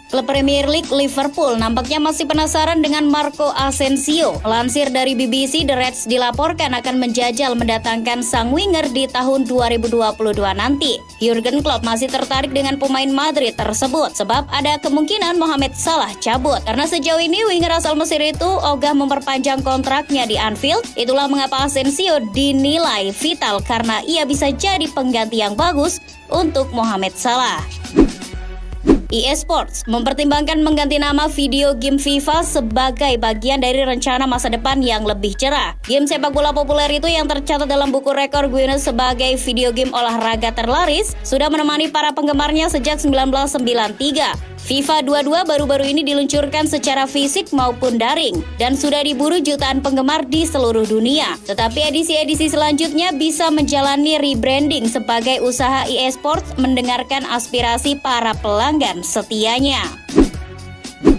Klub Premier League Liverpool nampaknya masih penasaran dengan Marco Asensio. Melansir dari BBC, The Reds dilaporkan akan menjajal mendatangkan sang winger di tahun 2022 nanti. Jurgen Klopp masih tertarik dengan pemain Madrid tersebut sebab ada kemungkinan Mohamed Salah cabut. Karena sejauh ini winger asal Mesir itu ogah memperpanjang kontraknya di Anfield. Itulah mengapa Asensio dinilai vital karena ia bisa jadi pengganti yang bagus untuk Mohamed Salah. EA Sports mempertimbangkan mengganti nama video game FIFA sebagai bagian dari rencana masa depan yang lebih cerah. Game sepak bola populer itu yang tercatat dalam buku rekor Guinness sebagai video game olahraga terlaris sudah menemani para penggemarnya sejak 1993. FIFA 22 baru-baru ini diluncurkan secara fisik maupun daring dan sudah diburu jutaan penggemar di seluruh dunia. Tetapi edisi-edisi selanjutnya bisa menjalani rebranding sebagai usaha EA Sports mendengarkan aspirasi para pelanggan setianya.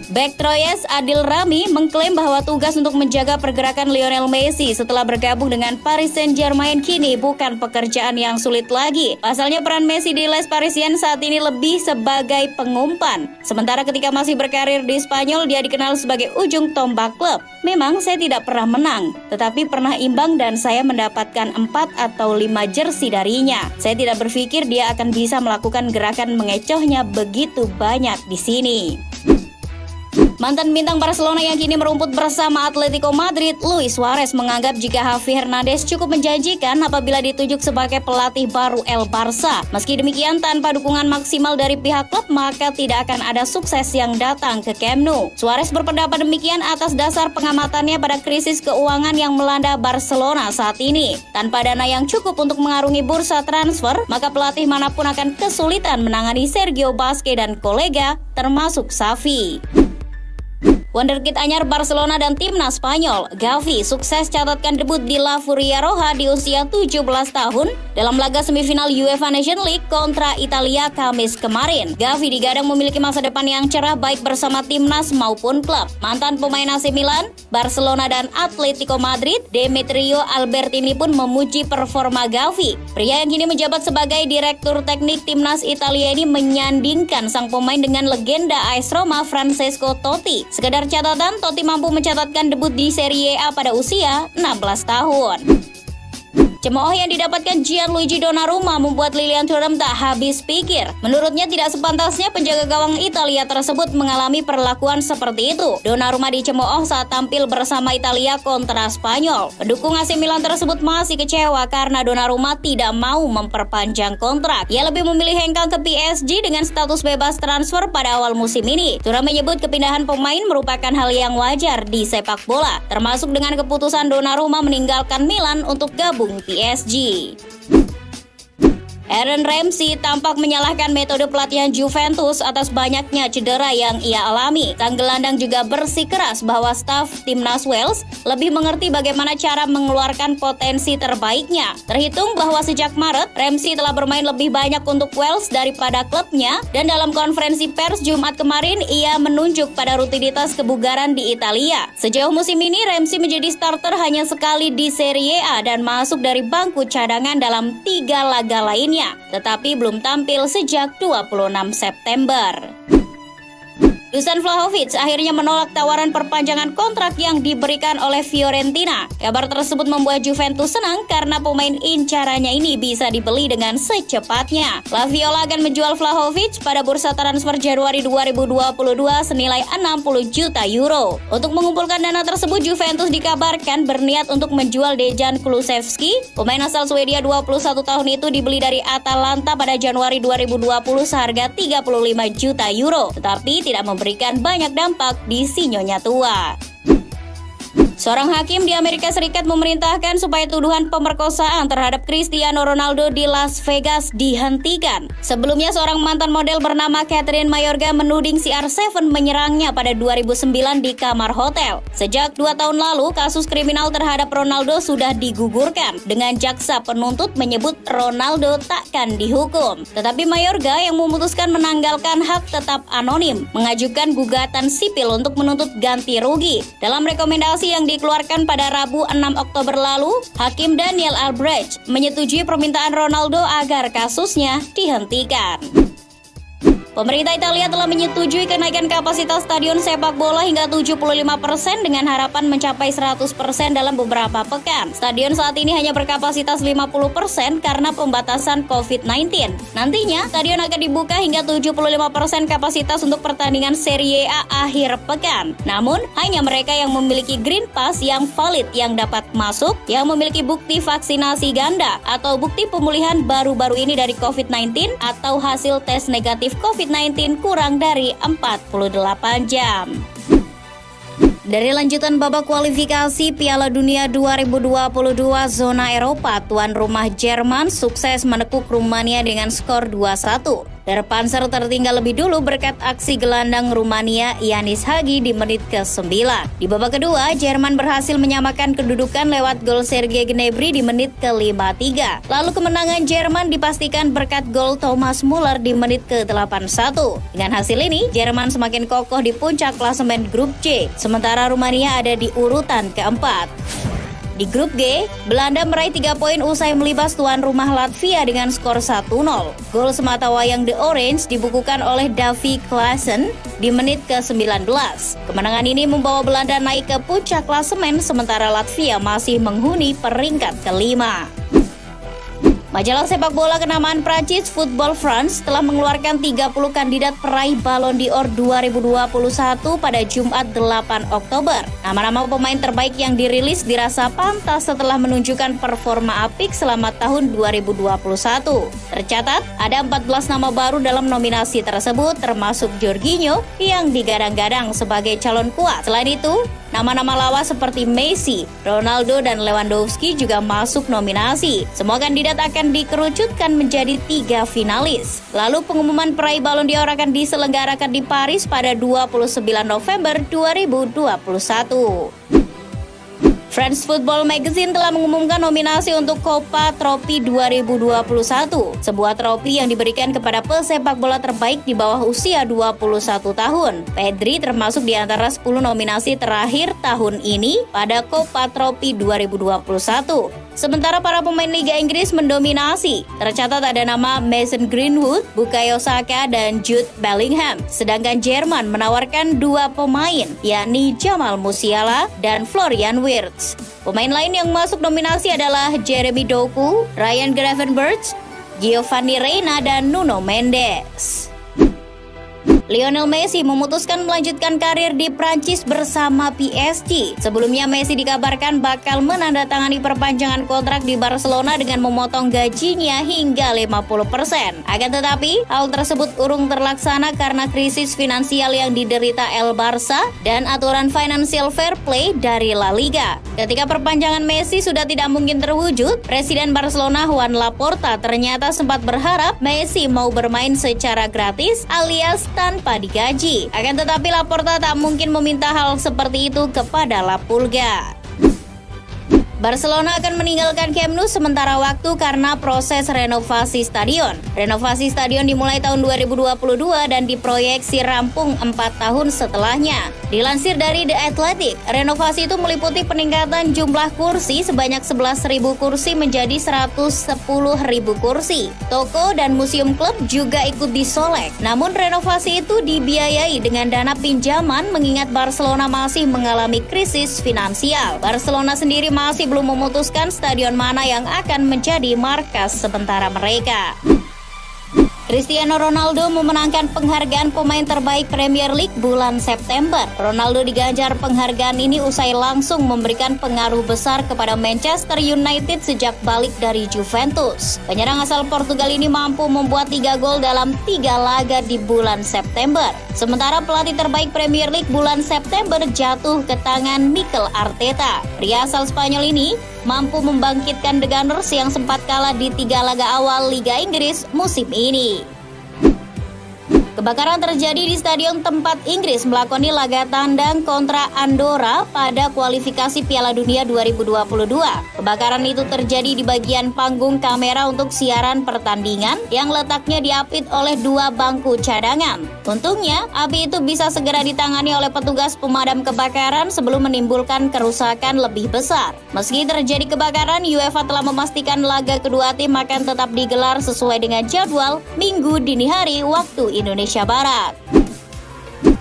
Bek Troyes Adil Rami mengklaim bahwa tugas untuk menjaga pergerakan Lionel Messi setelah bergabung dengan Paris Saint-Germain kini bukan pekerjaan yang sulit lagi. Pasalnya peran Messi di Les Parisiens saat ini lebih sebagai pengumpan. Sementara ketika masih berkarir di Spanyol, dia dikenal sebagai ujung tombak klub. Memang saya tidak pernah menang, tetapi pernah imbang dan saya mendapatkan 4 atau 5 jersey darinya. Saya tidak berpikir dia akan bisa melakukan gerakan mengecohnya begitu banyak di sini. Mantan bintang Barcelona yang kini merumput bersama Atletico Madrid, Luis Suarez menganggap jika Xavi Hernandez cukup menjanjikan apabila ditunjuk sebagai pelatih baru El Barça. Meski demikian, tanpa dukungan maksimal dari pihak klub, maka tidak akan ada sukses yang datang ke Camp Nou. Suarez berpendapat demikian atas dasar pengamatannya pada krisis keuangan yang melanda Barcelona saat ini. Tanpa dana yang cukup untuk mengarungi bursa transfer, maka pelatih manapun akan kesulitan menangani Sergio Busquets dan kolega, termasuk Xavi. Wonderkid anyar Barcelona dan timnas Spanyol, Gavi sukses catatkan debut di La Furia Roja di usia 17 tahun dalam laga semifinal UEFA Nations League kontra Italia Kamis kemarin. Gavi digadang memiliki masa depan yang cerah baik bersama timnas maupun klub. Mantan pemain AC Milan, Barcelona dan Atletico Madrid, Demetrio Albertini pun memuji performa Gavi. Pria yang kini menjabat sebagai direktur teknik timnas Italia ini menyandingkan sang pemain dengan legenda AS Roma Francesco Totti. Sekedar catatan, Totti mampu mencatatkan debut di Serie A pada usia 16 tahun. Cemooh yang didapatkan Gianluigi Donnarumma membuat Lilian Thuram tak habis pikir. Menurutnya tidak sepantasnya penjaga gawang Italia tersebut mengalami perlakuan seperti itu. Donnarumma dicemooh saat tampil bersama Italia kontra Spanyol. Pendukung AC Milan tersebut masih kecewa karena Donnarumma tidak mau memperpanjang kontrak. Ia lebih memilih hengkang ke PSG dengan status bebas transfer pada awal musim ini. Thuram menyebut kepindahan pemain merupakan hal yang wajar di sepak bola, termasuk dengan keputusan Donnarumma meninggalkan Milan untuk gabung PSG. Aaron Ramsey tampak menyalahkan metode pelatihan Juventus atas banyaknya cedera yang ia alami. Sang gelandang juga bersikeras bahwa staf timnas Wales lebih mengerti bagaimana cara mengeluarkan potensi terbaiknya. Terhitung bahwa sejak Maret, Ramsey telah bermain lebih banyak untuk Wales daripada klubnya, dan dalam konferensi pers Jumat kemarin ia menunjuk pada rutinitas kebugaran di Italia. Sejauh musim ini, Ramsey menjadi starter hanya sekali di Serie A dan masuk dari bangku cadangan dalam 3 laga lainnya, tetapi belum tampil sejak 26 September. Dusan Vlahovic akhirnya menolak tawaran perpanjangan kontrak yang diberikan oleh Fiorentina. Kabar tersebut membuat Juventus senang karena pemain incarannya ini bisa dibeli dengan secepatnya. La Viola akan menjual Vlahovic pada bursa transfer Januari 2022 senilai 60 juta euro. Untuk mengumpulkan dana tersebut, Juventus dikabarkan berniat untuk menjual Dejan Kulusevski. Pemain asal Swedia 21 tahun itu dibeli dari Atalanta pada Januari 2020 seharga 35 juta euro, tetapi tidak memberikan banyak dampak di si nyonya tua. Seorang hakim di Amerika Serikat memerintahkan supaya tuduhan pemerkosaan terhadap Cristiano Ronaldo di Las Vegas dihentikan. Sebelumnya, seorang mantan model bernama Catherine Mayorga menuding CR7 menyerangnya pada 2009 di kamar hotel. Sejak 2 tahun lalu, kasus kriminal terhadap Ronaldo sudah digugurkan, dengan jaksa penuntut menyebut Ronaldo takkan dihukum. Tetapi Mayorga yang memutuskan menanggalkan hak tetap anonim, mengajukan gugatan sipil untuk menuntut ganti rugi. Dalam rekomendasi yang dikeluarkan pada Rabu 6 Oktober lalu, Hakim Daniel Albrecht menyetujui permintaan Ronaldo agar kasusnya dihentikan. Pemerintah Italia telah menyetujui kenaikan kapasitas stadion sepak bola hingga 75% dengan harapan mencapai 100% dalam beberapa pekan. Stadion saat ini hanya berkapasitas 50% karena pembatasan COVID-19. Nantinya, stadion akan dibuka hingga 75% kapasitas untuk pertandingan Serie A akhir pekan. Namun, hanya mereka yang memiliki Green Pass yang valid yang dapat masuk, yang memiliki bukti vaksinasi ganda atau bukti pemulihan baru-baru ini dari COVID-19 atau hasil tes negatif COVID-19 kurang dari 48 jam. Dari lanjutan babak kualifikasi Piala Dunia 2022 zona Eropa, tuan rumah Jerman sukses menekuk Rumania dengan skor 2-1. Der Panzer tertinggal lebih dulu berkat aksi gelandang Rumania Yanis Hagi di menit ke-9. Di babak kedua, Jerman berhasil menyamakan kedudukan lewat gol Sergei Gnabry di menit ke-53. Lalu kemenangan Jerman dipastikan berkat gol Thomas Muller di menit ke-81. Dengan hasil ini, Jerman semakin kokoh di puncak klasemen grup C, sementara Rumania ada di urutan keempat. Di grup G, Belanda meraih 3 poin usai melibas tuan rumah Latvia dengan skor 1-0. Gol sematawayang The Orange dibukukan oleh Davy Klaassen di menit ke-19. Kemenangan ini membawa Belanda naik ke puncak klasemen sementara Latvia masih menghuni peringkat kelima. Majalah sepak bola kenamaan Prancis Football France telah mengeluarkan 30 kandidat peraih Ballon d'Or 2021 pada Jumat 8 Oktober. Nama-nama pemain terbaik yang dirilis dirasa pantas setelah menunjukkan performa apik selama tahun 2021. Tercatat, ada 14 nama baru dalam nominasi tersebut termasuk Jorginho yang digadang-gadang sebagai calon kuat. Selain itu, nama-nama lawas seperti Messi, Ronaldo, dan Lewandowski juga masuk nominasi. Semua kandidat akan dikerucutkan menjadi 3 finalis. Lalu pengumuman peraih Ballon d'Or akan diselenggarakan di Paris pada 29 November 2021. France Football Magazine telah mengumumkan nominasi untuk Copa Trophy 2021, sebuah trofi yang diberikan kepada pesepak bola terbaik di bawah usia 21 tahun. Pedri termasuk di antara 10 nominasi terakhir tahun ini pada Copa Trophy 2021. Sementara para pemain Liga Inggris mendominasi. Tercatat ada nama Mason Greenwood, Bukayo Saka, dan Jude Bellingham. Sedangkan Jerman menawarkan 2 pemain, yakni Jamal Musiala dan Florian Wirtz. Pemain lain yang masuk nominasi adalah Jeremy Doku, Ryan Gravenberch, Giovanni Reina, dan Nuno Mendes. Lionel Messi memutuskan melanjutkan karir di Prancis bersama PSG. Sebelumnya Messi dikabarkan bakal menandatangani perpanjangan kontrak di Barcelona dengan memotong gajinya hingga 50%. Akan tetapi, hal tersebut urung terlaksana karena krisis finansial yang diderita El Barça dan aturan financial fair play dari La Liga. Ketika perpanjangan Messi sudah tidak mungkin terwujud, Presiden Barcelona Joan Laporta ternyata sempat berharap Messi mau bermain secara gratis alias tanpa digaji. Akan tetapi Laporta tak mungkin meminta hal seperti itu kepada La Pulga. Barcelona akan meninggalkan Camp Nou sementara waktu karena proses renovasi stadion. Renovasi stadion dimulai tahun 2022 dan diproyeksi rampung 4 tahun setelahnya. Dilansir dari The Athletic, renovasi itu meliputi peningkatan jumlah kursi sebanyak 11.000 kursi menjadi 110.000 kursi. Toko dan museum klub juga ikut disolek. Namun renovasi itu dibiayai dengan dana pinjaman mengingat Barcelona masih mengalami krisis finansial. Barcelona sendiri masih belum memutuskan stadion mana yang akan menjadi markas sementara mereka. Cristiano Ronaldo memenangkan penghargaan pemain terbaik Premier League bulan September. Ronaldo diganjar penghargaan ini usai langsung memberikan pengaruh besar kepada Manchester United sejak balik dari Juventus. Penyerang asal Portugal ini mampu membuat 3 gol dalam 3 laga di bulan September. Sementara pelatih terbaik Premier League bulan September jatuh ke tangan Mikel Arteta. Pria asal Spanyol ini mampu membangkitkan The Gunners yang sempat kalah di 3 laga awal Liga Inggris musim ini. Kebakaran terjadi di stadion tempat Inggris melakoni laga tandang kontra Andorra pada kualifikasi Piala Dunia 2022. Kebakaran itu terjadi di bagian panggung kamera untuk siaran pertandingan yang letaknya diapit oleh 2 bangku cadangan. Untungnya, api itu bisa segera ditangani oleh petugas pemadam kebakaran sebelum menimbulkan kerusakan lebih besar. Meski terjadi kebakaran, UEFA telah memastikan laga kedua tim akan tetap digelar sesuai dengan jadwal Minggu dini hari waktu Indonesia Indonesia Barat.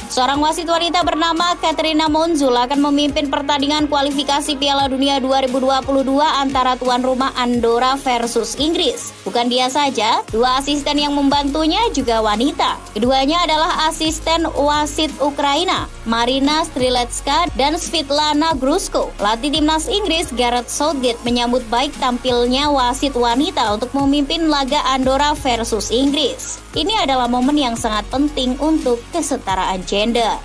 Seorang wasit wanita bernama Katrina Monzul akan memimpin pertandingan kualifikasi Piala Dunia 2022 antara tuan rumah Andorra versus Inggris. Bukan dia saja, dua asisten yang membantunya juga wanita. Keduanya adalah asisten wasit Ukraina, Marina Strilecka dan Svitlana Grusko. Pelatih timnas Inggris Gareth Southgate menyambut baik tampilnya wasit wanita untuk memimpin laga Andorra versus Inggris. Ini adalah momen yang sangat penting untuk kesetaraan gender.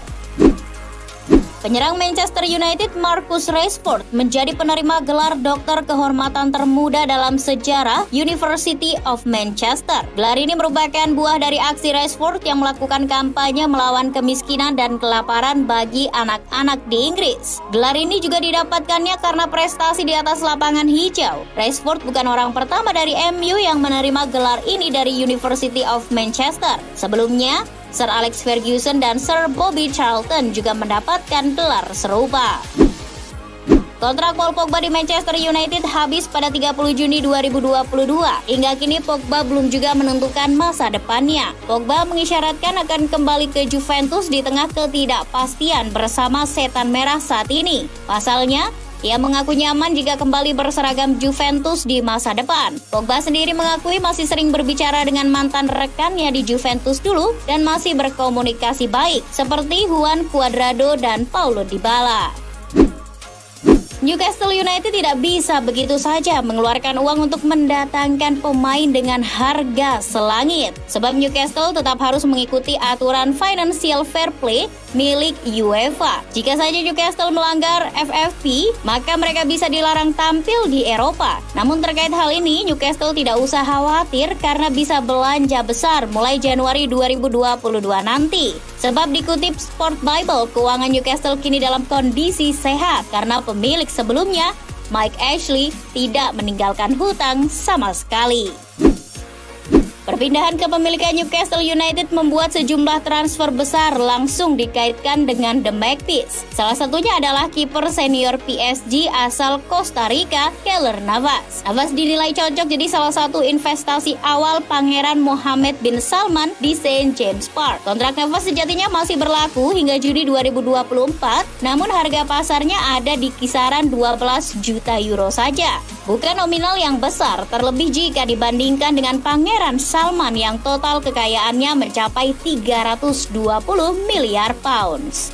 Penyerang Manchester United Marcus Rashford menjadi penerima gelar dokter kehormatan termuda dalam sejarah University of Manchester. Gelar ini merupakan buah dari aksi Rashford yang melakukan kampanye melawan kemiskinan dan kelaparan bagi anak-anak di Inggris. Gelar ini juga didapatkannya karena prestasi di atas lapangan hijau. Rashford bukan orang pertama dari MU yang menerima gelar ini dari University of Manchester. Sebelumnya, Sir Alex Ferguson dan Sir Bobby Charlton juga mendapatkan gelar serupa. Kontrak Paul Pogba di Manchester United habis pada 30 Juni 2022. Hingga kini Pogba belum juga menentukan masa depannya. Pogba mengisyaratkan akan kembali ke Juventus di tengah ketidakpastian bersama setan merah saat ini. Pasalnya, ia mengaku nyaman jika kembali berseragam Juventus di masa depan. Pogba sendiri mengakui masih sering berbicara dengan mantan rekannya di Juventus dulu dan masih berkomunikasi baik, seperti Juan Cuadrado dan Paulo Dybala. Newcastle United tidak bisa begitu saja mengeluarkan uang untuk mendatangkan pemain dengan harga selangit. Sebab Newcastle tetap harus mengikuti aturan financial fair play milik UEFA. Jika saja Newcastle melanggar FFP, maka mereka bisa dilarang tampil di Eropa. Namun terkait hal ini, Newcastle tidak usah khawatir karena bisa belanja besar mulai Januari 2022 nanti. Sebab dikutip Sport Bible, keuangan Newcastle kini dalam kondisi sehat karena pemilik sebelumnya, Mike Ashley, tidak meninggalkan hutang sama sekali. Perpindahan kepemilikan Newcastle United membuat sejumlah transfer besar langsung dikaitkan dengan The Magpies. Salah satunya adalah kiper senior PSG asal Costa Rica, Keylor Navas. Navas dinilai cocok jadi salah satu investasi awal Pangeran Mohammed bin Salman di St. James Park. Kontrak Navas sejatinya masih berlaku hingga Juni 2024, namun harga pasarnya ada di kisaran 12 juta euro saja. Bukan nominal yang besar, terlebih jika dibandingkan dengan Pangeran Salman yang total kekayaannya mencapai 320 miliar pounds.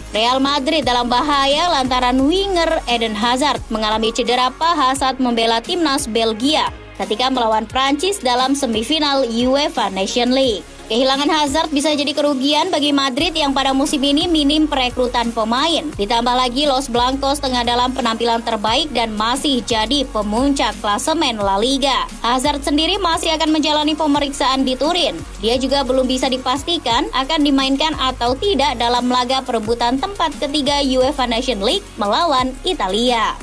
Real Madrid dalam bahaya lantaran winger Eden Hazard mengalami cedera paha saat membela timnas Belgia ketika melawan Prancis dalam semifinal UEFA Nations League. Kehilangan Hazard bisa jadi kerugian bagi Madrid yang pada musim ini minim perekrutan pemain. Ditambah lagi Los Blancos tengah dalam penampilan terbaik dan masih jadi pemuncak klasemen La Liga. Hazard sendiri masih akan menjalani pemeriksaan di Turin. Dia juga belum bisa dipastikan akan dimainkan atau tidak dalam laga perebutan tempat ketiga UEFA Nations League melawan Italia.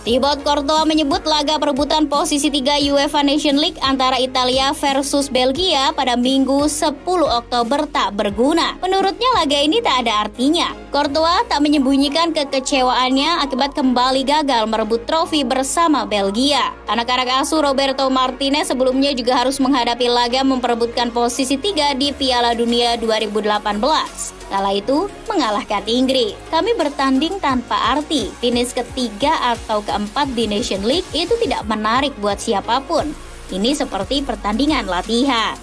Thibaut Courtois menyebut laga perebutan posisi 3 UEFA Nations League antara Italia versus Belgia pada Minggu 10 Oktober tak berguna. Menurutnya laga ini tak ada artinya. Courtois tak menyembunyikan kekecewaannya akibat kembali gagal merebut trofi bersama Belgia. Anak-anak asuh Roberto Martinez sebelumnya juga harus menghadapi laga memperebutkan posisi 3 di Piala Dunia 2018. Kala itu mengalahkan Inggris. Kami bertanding tanpa arti. Finish ketiga atau keempat di Nation League itu tidak menarik buat siapapun. Ini seperti pertandingan latihan.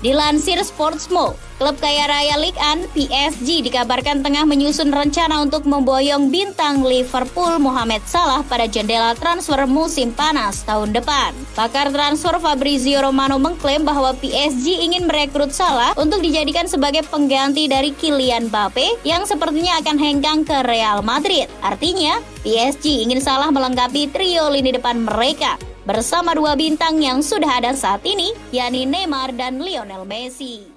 Dilansir Sportsmo, klub kaya raya Ligue 1 PSG dikabarkan tengah menyusun rencana untuk memboyong bintang Liverpool Mohamed Salah pada jendela transfer musim panas tahun depan. Pakar transfer Fabrizio Romano mengklaim bahwa PSG ingin merekrut Salah untuk dijadikan sebagai pengganti dari Kylian Mbappe yang sepertinya akan hengkang ke Real Madrid. Artinya, PSG ingin Salah melengkapi trio lini depan mereka bersama dua bintang yang sudah ada saat ini, yakni Neymar dan Lionel Messi.